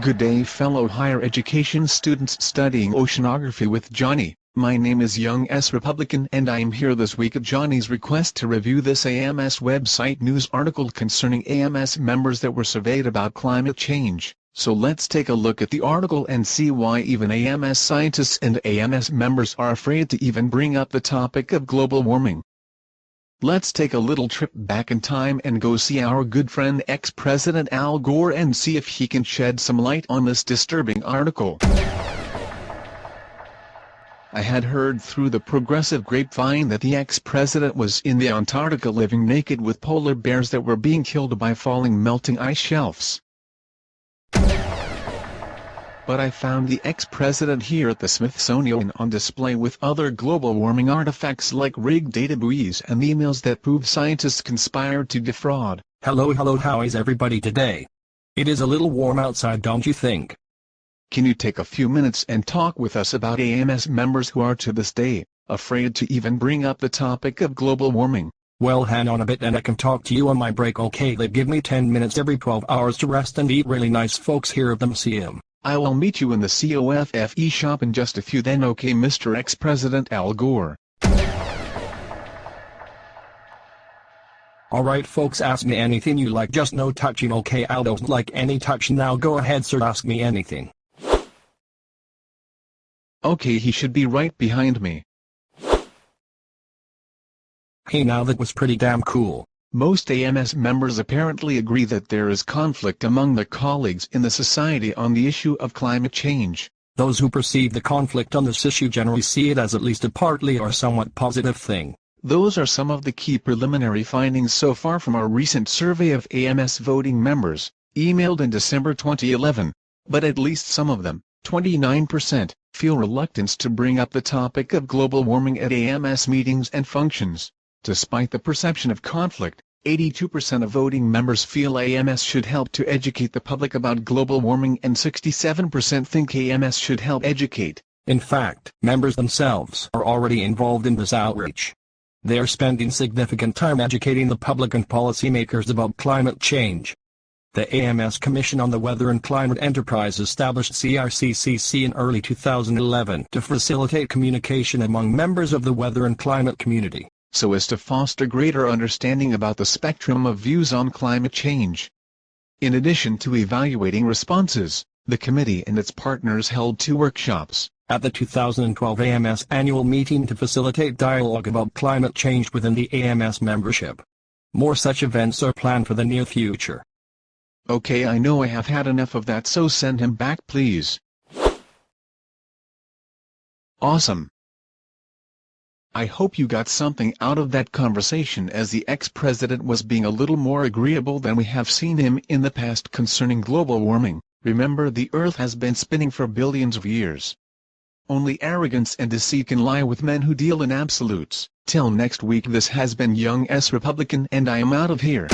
Good day fellow higher education students studying oceanography with Johnny. My name is Young S. Republican and I am here this week at Johnny's request to review this AMS website news article concerning AMS members that were surveyed about climate change. So let's take a look at the article and see why even AMS scientists and AMS members are afraid to even bring up the topic of global warming. Let's take a little trip back in time and go see our good friend ex-President Al Gore and see if he can shed some light on this disturbing article. I had heard through the progressive grapevine that the ex-president was in the Antarctica living naked with polar bears that were being killed by falling melting ice shelves. But I found the ex-president here at the Smithsonian on display with other global warming artifacts like rigged data buoys and emails that prove scientists conspired to defraud. Hello, how is everybody today? It is a little warm outside, don't you think? Can you take a few minutes and talk with us about AMS members who are to this day afraid to even bring up the topic of global warming? Well, hang on a bit and I can talk to you on my break, okay? They give me 10 minutes every 12 hours to rest and eat really nice folks here at the museum. I will meet you in the COFFE shop in just a few then, okay, Mr. Ex-President Al Gore. Alright folks, ask me anything you like, just no touching, okay? I don't like any touch. Now go ahead sir, ask me anything. Okay, he should be right behind me. Hey, now that was pretty damn cool. Most AMS members apparently agree that there is conflict among their colleagues in the society on the issue of climate change. Those who perceive the conflict on this issue generally see it as at least a partly or somewhat positive thing. Those are some of the key preliminary findings so far from our recent survey of AMS voting members, emailed in December 2011. But at least some of them, 29%, feel reluctance to bring up the topic of global warming at AMS meetings and functions. Despite the perception of conflict, 82% of voting members feel AMS should help to educate the public about global warming and 67% think AMS should help educate. In fact, members themselves are already involved in this outreach. They are spending significant time educating the public and policymakers about climate change. The AMS Commission on the Weather and Climate Enterprise established CRCCC in early 2011 to facilitate communication among members of the weather and climate community, so as to foster greater understanding about the spectrum of views on climate change. In addition to evaluating responses, the committee and its partners held 2 workshops at the 2012 AMS annual meeting to facilitate dialogue about climate change within the AMS membership. More such events are planned for the near future. Okay, I know I have had enough of that, so send him back please. Awesome. I hope you got something out of that conversation, as the ex-president was being a little more agreeable than we have seen him in the past concerning global warming. Remember, the Earth has been spinning for billions of years. Only arrogance and deceit can lie with men who deal in absolutes. Till next week, this has been Young S. Republican and I am out of here.